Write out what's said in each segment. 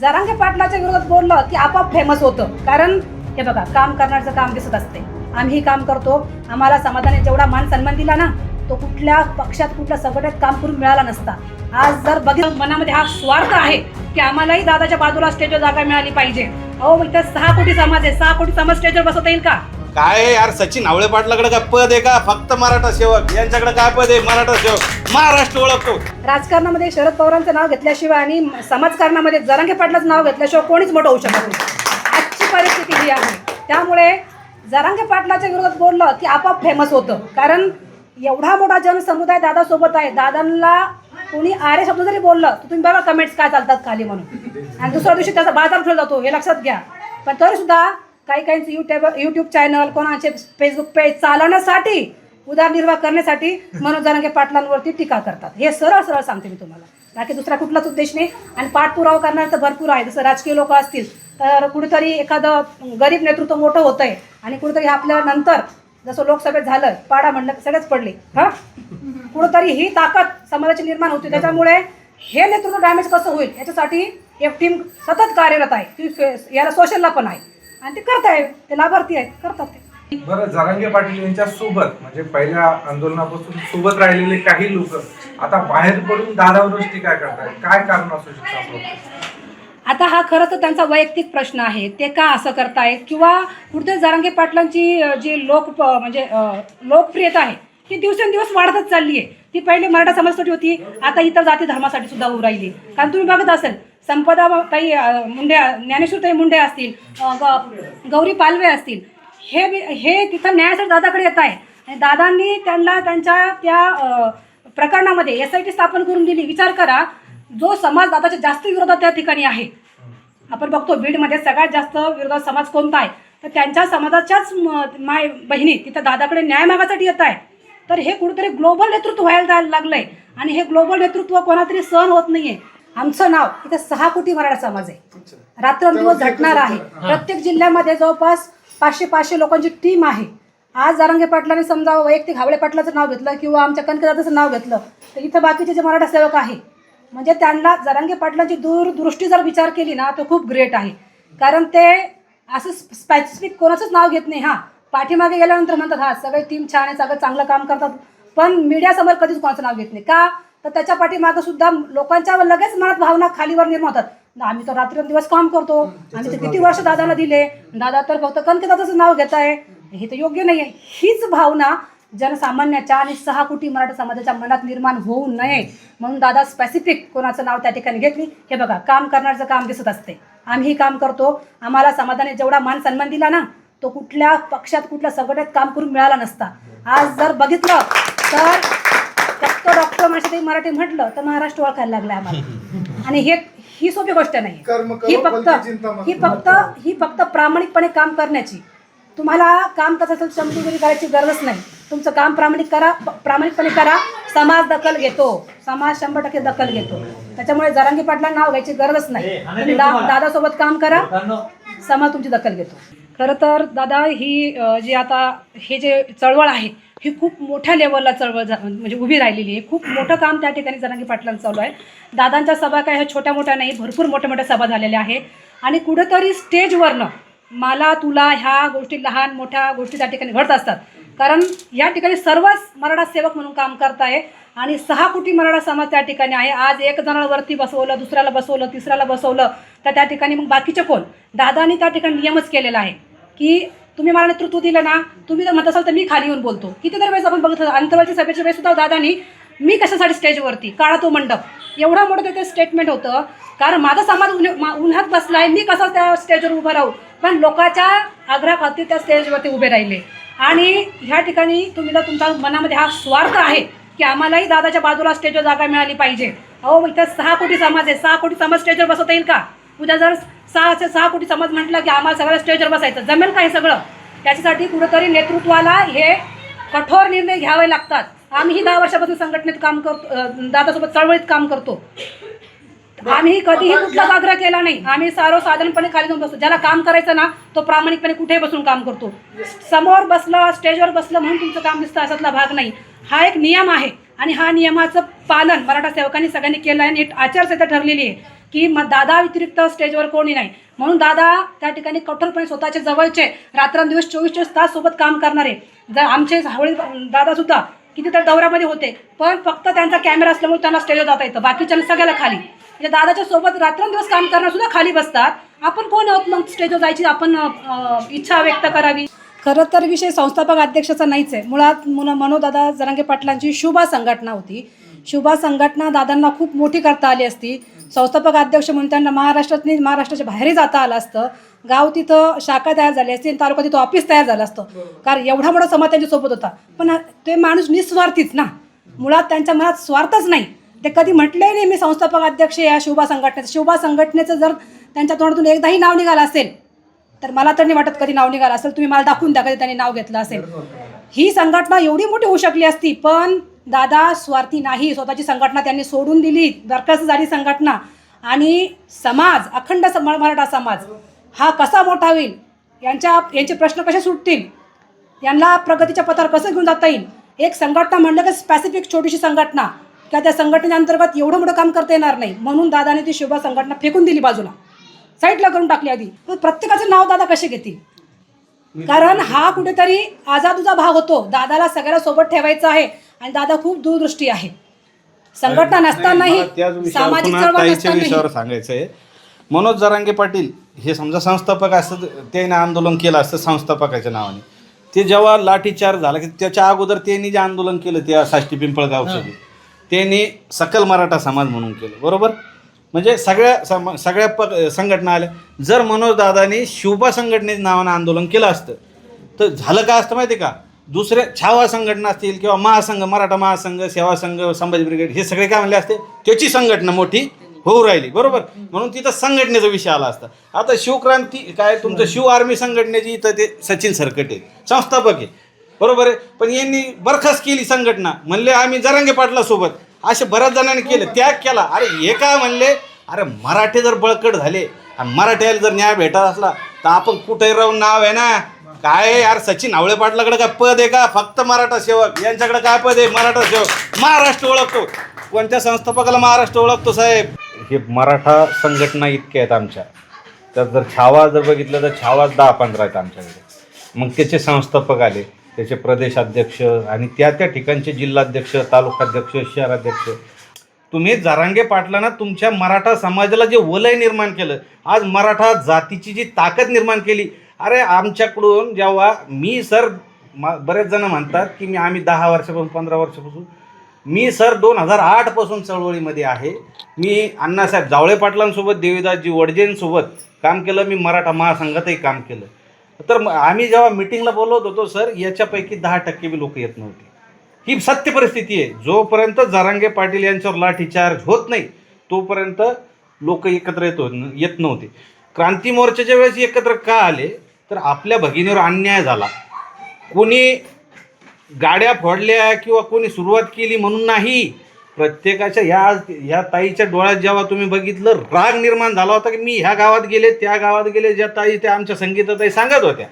जरांगे पाटलाच्या विरोधात बोललं की आपोआप फेमस होतं. कारण हे बघा, काम करण्याचं काम दिसत असते. आम्ही काम करतो, आम्हाला समाजाने जेवढा मान सन्मान दिला ना, तो कुठल्या पक्षात कुठल्या संघटनेत काम करून मिळाला नसता. आज जर बघितलं, मनामध्ये हा स्वार्थ आहे की आम्हालाही दादाच्या बाजूला स्टेजवर जागा मिळाली पाहिजे. अहो, इथं 6 कोटी समाज आहे, 6 कोटी समाज स्टेजवर बसवता येईल का? काय आहे यार, सचिन आवळे पाटलाकडे काय पद आहे का? फक्त मराठा सेवक. यांच्याकडे काय पद आहे? मराठा सेवक. महाराष्ट्र ओळखतो. राजकारणामध्ये शरद पवारांचं नाव घेतल्याशिवाय आणि समाजकारणामध्ये जरांगे पाटलाचं नाव घेतल्याशिवाय कोणीच मोठं होऊ शकत नाही. आजची परिस्थिती ही आहे. त्यामुळे जरांगे पाटलाच्या विरोधात बोललं की आपोआप फेमस होतं. कारण एवढा मोठा जनसमुदाय दादासोबत आहे. दादांना कोणी आरे शब्द जरी बोललं तर तुम्ही बघा कमेंट्स काय चालतात खाली म्हणून, आणि दुसऱ्या दिवशी त्याचा बाजार ठेवला जातो, हे लक्षात घ्या. पण तरीसुद्धा काही काहींचं यूट्यूब चॅनल, कोणाचे फेसबुक पेज चालवण्यासाठी, उदरनिर्वाह करण्यासाठी मनोज जरांगे पाटलांवरती टीका करतात. हे सरळ सरळ सांगते मी तुम्हाला, बाकी दुसरा कुठलाच उद्देश नाही. आणि पाठपुरावा करणार तर भरपूर आहे. जसं राजकीय लोक असतील तर कुठेतरी एखादं गरीब नेतृत्व मोठं होतं आहे आणि कुठेतरी आपल्या नंतर जसं लोकसभेत झालं, पाडा म्हणलं सगळेच पडले, हां, कुठेतरी ही ताकद समाजाची निर्माण होती. त्याच्यामुळे हे नेतृत्व डॅमेज कसं होईल याच्यासाठी एक टीम सतत कार्यरत आहे. ती याला सोशलला पण आहे आणि ते करत आहे, ते लाभार्थी आहेत, करतात ते. बरं, जरांगे पाटील यांच्या सोबत म्हणजे पहिल्या आंदोलनापासून सोबत राहिलेले काही लोक आता बाहेर पडून दादावर टीका करतात. काय कारण असू शकतं? आता हा खरंच तर त्यांचा वैयक्तिक प्रश्न आहे, ते का असं करतायत, किंवा कुठे जरांगे पाटलांची जी लोकप्रियता आहे ती दिवसेंदिवस वाढतच चालली आहे. ती पहिले मराठा समाजासाठी होती, आता इतर जाती धर्मासाठी सुद्धा उभं राहिली. कारण तुम्ही बघत असेल, संपदा ताई मुंडे, ज्ञानेश्वरताई मुंडे असतील, गौरी पालवे असतील, हे तिथं न्यायासाठी दादाकडे येत आहे. आणि दादांनी त्यांना त्यांच्या त्या प्रकरणामध्ये SIT स्थापन करून दिली. विचार करा, जो समाज दादाच्या जास्त विरोधात त्या ठिकाणी आहे. आपण बघतो बीडमध्ये सगळ्यात जास्त विरोधात समाज कोणता आहे, तर त्यांच्या समाजाच्याच माय बहिणी तिथं दादाकडे न्याय मागासाठी येत आहे. तर हे कुठेतरी ग्लोबल नेतृत्व व्हायला जायला लागलंय आणि हे ग्लोबल नेतृत्व कोणातरी सहन होत नाहीये. आमचं नाव इथे 6 कोटी मराठा समाज आहे, रात्रंदिवस झटणार आहे. प्रत्येक जिल्ह्यामध्ये जवळपास 500 लोकांची टीम आहे. आज जरांगे पाटलांनी समजा वैयक्तिक हावळे पाटलाचं नाव घेतलं किंवा आमच्या कनकदादाचं नाव घेतलं, तर इथं बाकीचे जे मराठा सेवक आहे, म्हणजे त्यांना जरांगे पाटलांची दूरदृष्टी जर विचार केली ना तर खूप ग्रेट आहे. कारण ते असं स्पेसिफिक कोणाचंच नाव घेत नाही. हां, पाठीमागे गेल्यानंतर म्हणतात हा सगळे टीम छान आहे, सगळं चांगलं काम करतात, पण मीडियासमोर कधीच कोणाचं नाव घेत नाही. का तर त्याच्या पाठीमागं सुद्धा लोकांच्या लगेच मनात भावना खालीवर निर्माण होतात. आम्ही तर रात्रंदिवस काम करतो, आम्ही तर किती वर्ष दादाला दिले, दादा तर फक्त कनकदादाचं नाव घेत आहे, हे तर योग्य नाही आहे. हीच भावना जनसामान्याच्या आणि 6 कोटी मराठा समाजाच्या मनात निर्माण होऊ नये म्हणून दादा स्पेसिफिक कोणाचं नाव त्या ठिकाणी घेतली. हे बघा, काम करण्याचं काम दिसत असते. आम्ही काम करतो, आम्हाला समाजाने जेवढा मान सन्मान दिला ना, तो कुठल्या पक्षात कुठल्या संघटनेत काम करून मिळाला नसता. आज जर बघितलं तर फक्त डॉक्टर माणसाची मराठी म्हटलं तर महाराष्ट्र ओळखायला लागला आम्हाला. आणि ही सोपी गोष्ट नाही. ही फक्त प्रामाणिकपणे काम करण्याची. तुम्हाला काम कसं असेल चमचगिरी करायची गरजच नाही. तुमचं काम प्रामाणिकपणे करा. समाज दखल घेतो, समाज 100% दखल घेतो. त्याच्यामुळे जरांगे पाटलांना नाव घ्यायची गरजच नाही. तुम्ही दादासोबत काम करा, समाज तुमची दखल घेतो. खरं तर दादा ही जी आता हे जे चळवळ आहे ही खूप मोठ्या लेवलला चळवळ म्हणजे उभी राहिलेली आहे. खूप मोठं काम त्या ठिकाणी जरांगे पाटलांचं चालू आहे. दादांच्या सभा काय ह्या छोट्या मोठ्या नाही, भरपूर मोठ्या मोठ्या सभा झालेल्या आहेत. आणि कुठेतरी स्टेजवरनं मला तुला ह्या गोष्टी, लहान मोठ्या गोष्टी त्या ठिकाणी घडत असतात. कारण या ठिकाणी सर्वच मराठा सेवक म्हणून काम करत आहे आणि 6 कोटी मराठा समाज त्या ठिकाणी आहे. आज एक जणाला वरती बसवलं, दुसऱ्याला बसवलं, तिसऱ्याला बसवलं, तर त्या ठिकाणी मग बाकीचे कोण? दादांनी त्या ठिकाणी नियमच केलेला आहे की तुम्ही मला नेतृत्व दिलं ना, तुम्ही जर म्हणत असाल तर मी खाली येऊन बोलतो. कितीतरी वेळेस आपण बघत अंतर्वालच्या सभेच्या वेळेस सुद्धा दादानी मी कशासाठी स्टेजवरती, काढा तो मंडप, एवढा मोठं ते स्टेटमेंट होतं. कारण माझा समाज उन्हात बसला आहे, मी कसं त्या स्टेजवर उभं राहू, पण लोकांच्या आग्रहाखातीर त्या स्टेजवरती उभे राहिले. आणि ह्या ठिकाणी तुम्ही जर तुमच्या मनामध्ये हा स्वार्थ आहे की आम्हालाही दादाच्या बाजूला स्टेजवर जागा मिळाली पाहिजे. अहो, इथं 6 कोटी समाज आहे, 6 कोटी समाज स्टेजवर बसवता येईल का? उद्या जर 6 कोटी समाज म्हटलं की आम्हाला सगळ्या स्टेजवर बसायचं, जमेल का हे सगळं? त्याच्यासाठी कुठंतरी नेतृत्वाला हे कठोर निर्णय घ्यावे लागतात. आम्हीही 10 वर्षापासून संघटनेत काम करतो, दादासोबत चळवळीत काम करतो. आम्ही कधीही कुठलाच आग्रह केला नाही. आम्ही साधारणपणे खाली जाऊन बसतो. ज्याला काम करायचं ना तो प्रामाणिकपणे कुठेही बसून काम करतो. समोर बसलं, स्टेजवर बसलं म्हणून तुमचं काम दिसतं असातला भाग नाही. हा एक नियम आहे आणि हा नियमाचं पालन मराठा सेवकांनी सगळ्यांनी केलं आहे. आचारसंहिता ठरलेली आहे की दादा व्यतिरिक्त स्टेजवर कोणी नाही, म्हणून दादा त्या ठिकाणी कठोरपणे स्वतःच्या जवळचे रात्रंदिवस 24 तास सोबत काम करणारे. जर आमचे हावळे दादासुद्धा कितीतरी दौऱ्यामध्ये होते, पण फक्त त्यांचा कॅमेरा असल्यामुळे त्यांना स्टेजवर जाता येतं, बाकीच्या सगळ्याला खाली. म्हणजे दादाच्या सोबत रात्रंदिवस काम करणार सुद्धा खाली बसतात. आपण कोण आहोत मग स्टेजवर जायची आपण इच्छा व्यक्त करावी? खरं तर विषय संस्थापक अध्यक्षाचा नाहीच आहे. मुळात मनोजदादा जरांगे पाटलांची शुभा संघटना होती. शुभा संघटना दादांना खूप मोठी करता आली असती. संस्थापक अध्यक्ष म्हणून त्यांना महाराष्ट्राच्या बाहेरही जाता आलं असतं. गाव तिथं शाखा तयार झाली असती, तालुका तिथं ऑफिस तयार झालं असतं, कारण एवढा मोठा समाज त्यांच्यासोबत होता. पण ते माणूस निस्वार्थीच ना, मुळात त्यांच्या मनात स्वार्थच नाही. ते कधी म्हटलंही नाही मी संस्थापक अध्यक्ष या शुभा संघटनेचं जर त्यांच्या तोंडातून एकदाही नाव निघालं असेल तर मला तर नाही वाटत कधी नाव निघालं असेल. तुम्ही मला दाखवून द्या कधी त्यांनी नाव घेतलं असेल. ही संघटना एवढी मोठी होऊ शकली असती, पण दादा स्वार्थी नाही. स्वतःची संघटना त्यांनी सोडून दिली, बरखास्त झाली संघटना, आणि समाज अखंड मराठा समाज हा कसा मोठा होईल, यांचे प्रश्न कसे सुटतील, यांना प्रगतीच्या पथावर कसं घेऊन जाता येईल. एक संघटना म्हणलं की स्पेसिफिक छोटीशी संघटना किंवा त्या संघटनेच्या अंतर्गत एवढं मोठं काम करता येणार नाही, म्हणून दादाने ती शुभा संघटना फेकून दिली बाजूला, साईडला करून टाकली आधी. पण प्रत्येकाचं नाव दादा कसे घेतील, कारण हा कुठेतरी आजादुजा भाग होतो. दादाला सगळ्याला सोबत ठेवायचं आहे आणि दादा खूप दूरदृष्टी आहे. संघटना नसतानाही सामाजिक चळवळ विषयावर सांगायचंय. मनोज जरांगे पाटील हे समजा संस्थापक असतं, त्याने आंदोलन केलं असतं संस्थापकाच्या नावाने. ते जेव्हा लाठीचार्ज झाला की त्याच्या अगोदर त्यांनी जे आंदोलन केलं त्या साष्टी पिंपळगावचं, त्यांनी सकल मराठा समाज म्हणून केलं, बरोबर. म्हणजे सगळ्या संघटना आल्या. जर मनोजदादांनी शुभा संघटनेच्या नावानं आंदोलन केलं असतं तर झालं का असतं माहिती आहे का, दुसऱ्या छावा संघटना असतील किंवा महासंघ, मराठा महासंघ, सेवा संघ, संभाजी ब्रिगेड, हे सगळे काय म्हणले असते, त्याची संघटना मोठी होऊ राहिली, बरोबर. म्हणून तिथं संघटनेचा विषय आला असता. आता शिवक्रांती काय तुमचं शिव आर्मी संघटनेची इथं ते सचिन सरकटे संस्थापक आहे, बरोबर आहे. पण यांनी बरखास्त केली संघटना, म्हणले आम्ही जरांगे पाटला सोबत. असे बऱ्याच जणांनी केले, त्याग केला. अरे हे काय म्हणले, अरे मराठे जर बळकट झाले आणि मराठ्याला जर न्याय भेटत असला तर आपण कुठे राहून नाव आहे ना. काय यार सचिन हावळे पाटलाकडे काय पद आहे का, फक्त मराठा सेवक. यांच्याकडे काय पद आहे, मराठा सेवक. महाराष्ट्र ओळखतो, कोणत्या संस्थापकाला महाराष्ट्र ओळखतो साहेब. हे मराठा संघटना इतक्या आहेत आमच्या, तर जर छावा जर बघितलं तर छावा 10-15 आहेत आमच्याकडे. मग त्याचे संस्थापक आले, त्याचे प्रदेशाध्यक्ष आणि त्या ठिकाणचे जिल्हाध्यक्ष, तालुकाध्यक्ष, शहराध्यक्ष. तुम्ही जरांगे पाटलांना तुमच्या मराठा समाजाला जे वलय निर्माण केलं, आज मराठा जातीची जी ताकद निर्माण केली. अरे आमच्याकडून जेव्हा मी सर, बरेच जण म्हणतात की आम्ही 10 वर्षापासून 15 वर्षापासून, मी सर 2008 पासून चळवळीमध्ये आहे. मी अण्णासाहेब जावळे पाटलांसोबत, देवीदासजी वडजेंसोबत काम केलं, मी मराठा महासंघातही काम केलं. तर आम्ही जेव्हा मिटिंगला बोलवत होतो सर, याच्यापैकी 10% बी लोक येत नव्हते. ही सत्य परिस्थिती आहे. जोपर्यंत जरांगे पाटील यांच्यावर लाठीचार्ज होत नाही तोपर्यंत लोक एकत्र येत नव्हते. क्रांती मोर्चाच्या वेळेस एकत्र का आले, तर आपल्या भगिनीवर अन्याय झाला. कोणी गाड्या फोडल्या किंवा कोणी सुरुवात केली म्हणून नाही. प्रत्येकाच्या ह्या ताईच्या डोळ्यात जेव्हा तुम्ही बघितलं, राग निर्माण झाला होता की मी ह्या गावात गेले, त्या गावात गेले. ज्या ताई त्या आमच्या संगीताताई सांगत होत्या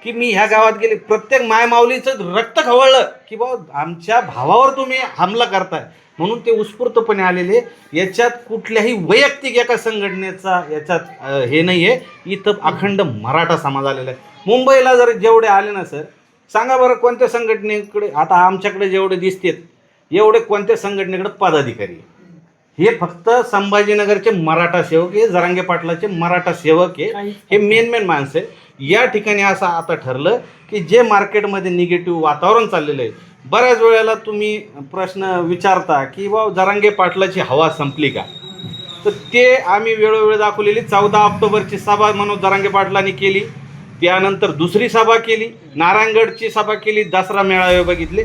की मी ह्या गावात गेले. प्रत्येक मायमाऊलीचं रक्त खवळलं की बाबा आमच्या भावावर तुम्ही हमला करताय, म्हणून ते उत्स्फूर्तपणे आलेले. याच्यात कुठल्याही वैयक्तिक एका संघटनेचा याच्यात हे नाही आहे. इथं अखंड मराठा समाज आलेला आहे. मुंबईला जर जेवढे आले ना सर, सांगा बरं कोणत्या संघटनेकडे, आता आमच्याकडे जेवढे दिसतात एवढे कोणत्या संघटनेकडे पदाधिकारी. हे फक्त संभाजीनगरचे मराठा सेवक आहे, जरांगे पाटलाचे मराठा सेवक आहे, हे मेन माणसं आहे. या ठिकाणी असं आता ठरलं की जे मार्केटमध्ये निगेटिव्ह वातावरण चाललेलं आहे, बऱ्याच वेळेला तुम्ही प्रश्न विचारता की बाबा जरांगे पाटलाची हवा संपली का, तर ते आम्ही वेळोवेळी दाखवलेली. 14 ऑक्टोबरची सभा मनोज जरांगे पाटलांनी केली, त्यानंतर दुसरी सभा केली, नारायणगडची सभा केली, दसरा मेळावे बघितले.